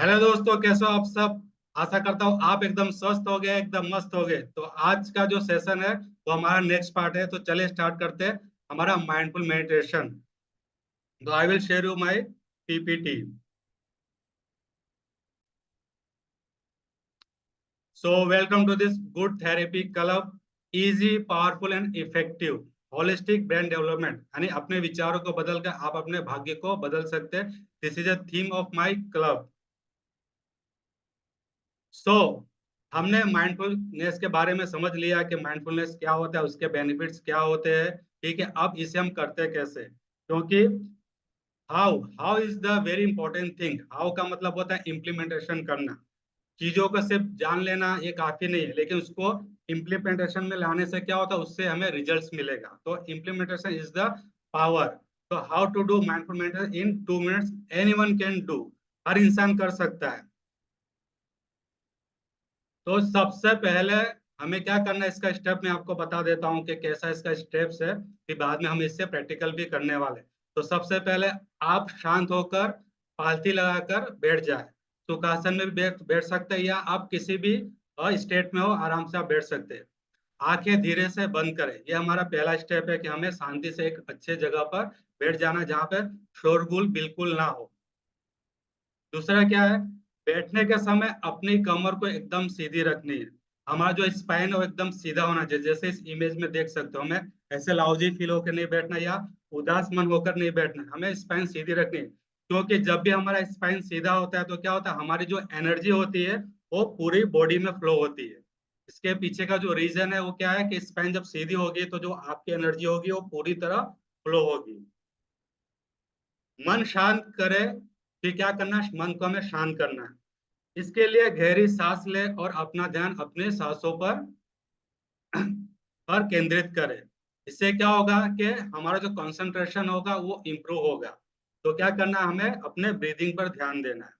Hello दोस्तों, कैसे हो आप सब। आशा करता हूँ आप एकदम स्वस्थ हो गए, एकदम मस्त हो गए। तो आज का जो सेशन है वो हमारा नेक्स्ट पार्ट है। तो चलिए स्टार्ट करते हैं हमारा माइंडफुल मेडिटेशन। तो I will share you my PPT. So welcome to this good therapy club. Easy, powerful and effective holistic brain development, यानी अपने विचारों को बदल कर आप अपने भाग्य को बदल सकते हैं। This is a theme of my club. So हमने माइंडफुलनेस के बारे में समझ लिया कि माइंडफुलनेस क्या होता है, उसके बेनिफिट्स क्या होते हैं। ठीक है, अब इसे हम करते कैसे, क्योंकि how how is the very important thing. How का मतलब होता है इम्प्लीमेंटेशन करना। चीजों को सिर्फ जान लेना ये काफी नहीं है, लेकिन उसको इम्प्लीमेंटेशन में लाने से क्या होता है, उससे हमें रिजल्ट्स मिलेगा। तो इम्प्लीमेंटेशन इज द पावर। तो how to do mindful meditation in 2 minutes, anyone can do. हर इंसान कर सकता है। तो सबसे पहले हमें क्या करना है, इसका स्टेप मैं आपको बता देता हूँ कि कैसा इसका स्टेप्स है। फिर बाद में हम इससे प्रैक्टिकल भी करने वाले। तो सबसे पहले आप शांत होकर पालथी लगाकर बैठ जाए। सुखासन में भी बैठ बैठ सकते हैं, या आप किसी भी स्टेट में हो आराम से आप बैठ सकते हैं। आंखें धीरे से बंद करें। ये हमारा पहला स्टेप है कि हमें शांति से एक अच्छे जगह पर बैठ जाना, जहाँ पे शोरगुल बिल्कुल ना हो। दूसरा क्या है, बैठने के समय अपनी कमर को एकदम सीधी रखनी है। हमारा जो स्पाइन है वो एकदम सीधा होना चाहिए, जैसे इस इमेज में देख सकते हो। हमें ऐसे लाउजी फील होकर नहीं बैठना या उदास मन होकर नहीं बैठना, हमें स्पाइन सीधी रखनी है। क्योंकि जब भी हमारा स्पाइन सीधा होता है तो क्या होता है, हमारी जो एनर्जी होती है वो पूरी बॉडी में फ्लो होती है। इसके पीछे का जो रीजन है वो क्या है कि स्पाइन जब सीधी होगी तो जो आपकी एनर्जी होगी वो पूरी तरह फ्लो होगी। मन शांत करे। फिर क्या करना है, मन को हमें शांत करना है। इसके लिए गहरी सांस ले और अपना ध्यान अपने सांसों पर केंद्रित करें। इससे क्या होगा कि हमारा जो कंसंट्रेशन होगा वो इम्प्रूव होगा। तो क्या करना है, हमें अपने ब्रीदिंग पर ध्यान देना है।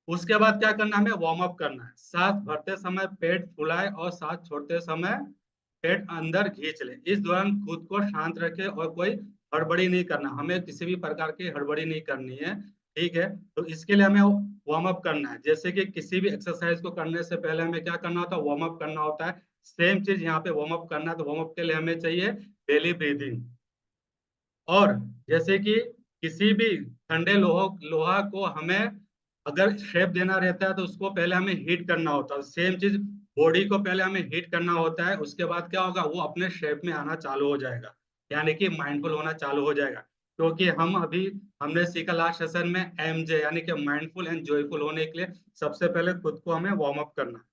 उसके बाद क्या करना है, हमें वार्म अप करना है। सांस भरते समय पेट फुलाए और सांस छोड़ते समय पेट अंदर खींच ले। इस दौरान खुद को शांत रखे और कोई हड़बड़ी नहीं करना, हमें किसी भी प्रकार की हड़बड़ी नहीं करनी है। ठीक है, तो इसके लिए हमें वार्म अप करना है। जैसे कि किसी भी एक्सरसाइज को करने से पहले हमें क्या करना होता है, वार्म अप करना होता है। सेम चीज यहाँ पे वार्म अप करना है। तो वार्म अप के लिए हमें चाहिए बेली ब्रीदिंग। और जैसे कि किसी भी ठंडे लोहा को हमें अगर शेप देना रहता है तो उसको पहले हमें हीट करना होता है। सेम चीज बॉडी को पहले हमें हीट करना होता है, उसके बाद क्या होगा, वो अपने शेप में आना चालू हो जाएगा, यानी कि माइंडफुल होना चालू हो जाएगा। क्योंकि हमने सीखा लास्ट सेशन में MJ, यानी कि माइंडफुल एंड जॉयफुल होने के लिए सबसे पहले खुद को हमें वार्म अप करना है।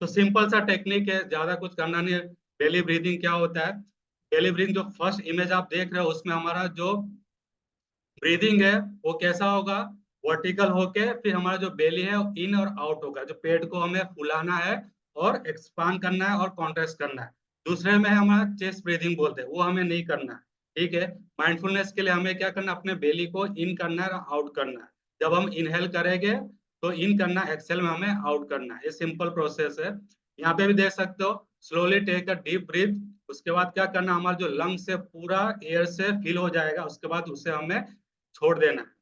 तो सिंपल सा टेक्निक है, ज्यादा कुछ करना नहीं है। बेली ब्रीदिंग क्या होता है, बेली ब्रीदिंग जो फर्स्ट इमेज आप देख रहे हो उसमें हमारा जो ब्रीदिंग है वो कैसा होगा, वर्टिकल होके फिर हमारा जो बेली है वो इन और आउट होगा। जो पेट को हमें फुलाना है और एक्सपांड करना है और कॉन्ट्रैक्ट करना है। दूसरे में है हमारा चेस्ट ब्रीदिंग बोलते हैं, वो हमें नहीं करना है। ठीक है, माइंडफुलनेस के लिए हमें क्या करना है, अपने बेली को इन करना है और आउट करना है। जब हम इनहेल करेंगे तो इन करना, एक्सेल में हमें आउट करना है। ये सिंपल प्रोसेस है। यहाँ पे भी देख सकते हो, slowly take a deep breath. उसके बाद क्या करना, हमारा जो लंग्स से पूरा एयर से फिल हो जाएगा, उसके बाद उसे हमें छोड़ देना है।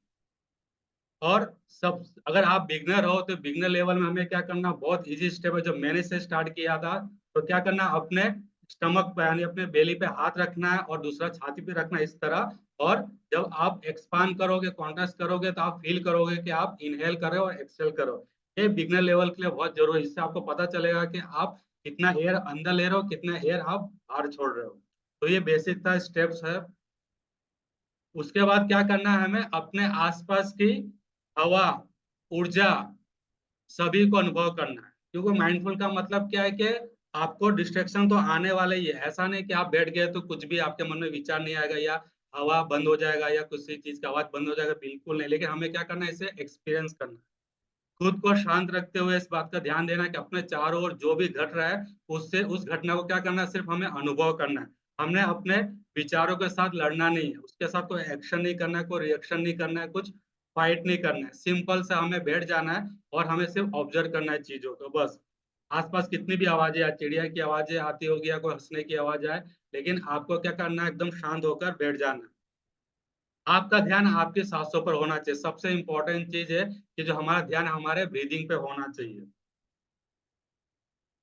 और सब, अगर आप बिगनर हो तो बिगनर लेवल में हमें क्या करना, बहुत इजी स्टेप है जो मैंने से स्टार्ट किया था। तो क्या करना, अपने स्टमक पे यानी अपने बेली पे हाथ रखना है और दूसरा छाती पे रखना है, इस तरह। और जब आप एक्सपांड करोगे, कॉन्ट्रैक्ट करोगे, तो आप फील करोगे कि आप इनहेल कर रहे हो और एक्सहेल करो। ये बिगनर लेवल के लिए बहुत जरूरी है। इससे आपको पता चलेगा कि आप कितना एयर अंदर ले रहे हो, कितना एयर आप बाहर छोड़ रहे हो। तो ये बेसिक था, स्टेप्स है। उसके बाद क्या करना है, हमें अपने आसपास की हवा, ऊर्जा, सभी को अनुभव करना है। क्योंकि माइंडफुल का मतलब क्या है कि आपको डिस्ट्रैक्शन तो आने वाला ही है। ऐसा नहीं कि आप बैठ गए तो कुछ भी आपके मन में विचार नहीं आएगा, या हवा बंद हो जाएगा, या किसी चीज की आवाज बंद हो जाएगा, बिल्कुल नहीं। लेकिन हमें क्या करना है, इसे एक्सपीरियंस करना है। खुद को शांत रखते हुए इस बात का ध्यान देना कि अपने चारों ओर जो भी घट रहा है, उससे उस घटना को क्या करना है, सिर्फ हमें अनुभव करना है। हमने अपने विचारों के साथ लड़ना नहीं है, उसके साथ कोई एक्शन नहीं करना है, कोई रिएक्शन नहीं करना है, कुछ फाइट नहीं करना है। सिंपल से हमें बैठ जाना है और हमें सिर्फ ऑब्जर्व करना है चीजों को, बस। आसपास कितनी भी आवाजें आए, चिड़िया की आवाजें आती होगी या कोई हंसने की आवाज आए, लेकिन आपको क्या करना है, एकदम शांत होकर बैठ जाना है। आपका ध्यान आपके सांसों पर होना चाहिए। सबसे इम्पोर्टेंट चीज है कि जो हमारा ध्यान हमारे ब्रीदिंग पे होना चाहिए।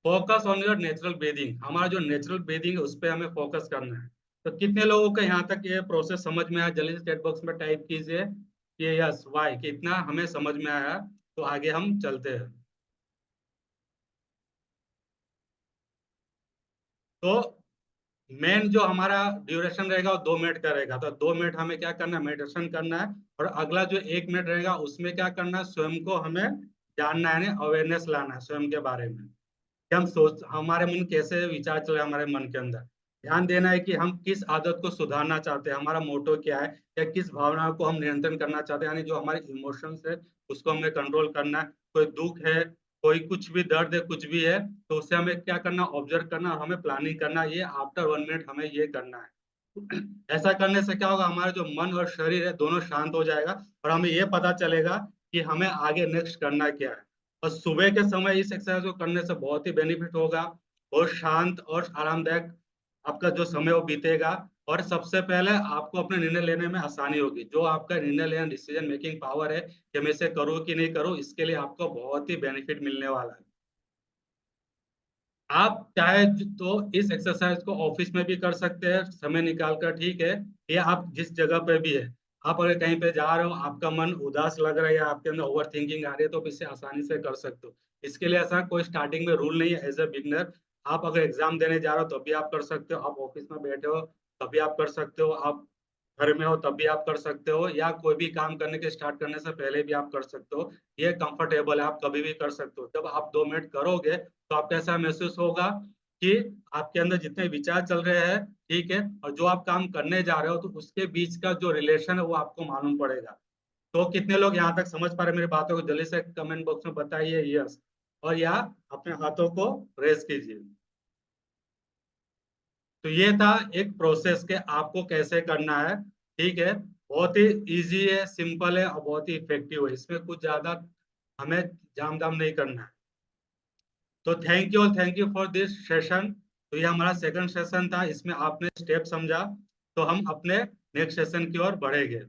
Focus on your natural breathing, हमारा जो नेचुरल ब्रीदिंग है उस पर हमें फोकस करना है। तो कितने लोगों को यहाँ तक ये प्रोसेस समझ में आया? जल्दी से चैट बॉक्स में टाइप कीजिए कि यस वाई, कितना हमें समझ में आया। तो आगे हम चलते हैं। तो मेन जो हमारा ड्यूरेशन रहेगा वो 2 मिनट का रहेगा। तो 2 मिनट हमें क्या करना है? मेडिटेशन करना है। और अगला जो 1 मिनट रहेगा उसमें क्या करना है? स्वयं को हमें जानना है, अवेयरनेस लाना है स्वयं के बारे में कि हम सोच, हमारे मन कैसे विचार चल रहे हैं हमारे मन के अंदर। ध्यान देना है कि हम किस आदत को सुधारना चाहते हैं, हमारा मोटो क्या है, या किस भावना को हम नियंत्रण करना चाहते हैं, यानी जो हमारे इमोशंस है उसको हमें कंट्रोल करना है। कोई दुख है, कोई कुछ भी दर्द है, कुछ भी है, तो उससे हमें क्या करना? ऑब्जर्व करना और हमें प्लानिंग करना। ये आफ्टर 1 मिनट हमें ये करना है। ऐसा करने से क्या होगा? हमारा जो मन और शरीर है दोनों शांत हो जाएगा और हमें ये पता चलेगा कि हमें आगे नेक्स्ट करना क्या है। और सुबह के समय इस एक्सरसाइज को करने से बहुत ही बेनिफिट होगा। बहुत शांत और आरामदायक आपका जो समय वो बीतेगा। और सबसे पहले आपको अपने निर्णय लेने में आसानी होगी। जो आपका निर्णय लेना, डिसीजन मेकिंग पावर है कि मैं इसे करूँ कि नहीं करूँ, इसके लिए आपको बहुत ही बेनिफिट मिलने वाला है। आप चाहे तो इस एक्सरसाइज को ऑफिस में भी कर सकते हैं समय निकाल कर, ठीक है। या आप जिस जगह पे भी है, आप अगर कहीं पे जा रहे हो, आपका मन उदास लग रहा है या आपके अंदर ओवर थिंकिंग आ रही है, तो आप इसे आसानी से कर सकते हो। इसके लिए ऐसा कोई स्टार्टिंग में रूल नहीं है। एज ए बिगनर आप अगर एग्जाम देने जा रहे हो तब भी आप कर सकते हो, आप ऑफिस में बैठे हो तभी आप कर सकते हो, आप घर में हो तब भी आप कर सकते हो, या कोई भी काम करने के स्टार्ट करने से पहले भी आप कर सकते हो। ये कंफर्टेबल है, आप कभी भी कर सकते हो। जब आप 2 मिनट करोगे तो आपको ऐसा महसूस होगा कि आपके अंदर जितने विचार चल रहे हैं, ठीक है, और जो आप काम करने जा रहे हो, तो उसके बीच का जो रिलेशन है वो आपको मालूम पड़ेगा। तो कितने लोग यहाँ तक समझ पा रहे हैं मेरी बातों को? जल्दी से कमेंट बॉक्स में बताइए यस, और या अपने हाथों को रेस कीजिए। तो ये था एक प्रोसेस के आपको कैसे करना है, ठीक है। बहुत ही इजी है, सिंपल है और बहुत ही इफेक्टिव है। इसमें कुछ ज्यादा हमें जाम दाम नहीं करना है। तो thank you for this session. तो ये हमारा सेकंड सेशन था, इसमें आपने स्टेप समझा। तो हम अपने नेक्स्ट सेशन की ओर बढ़ेंगे।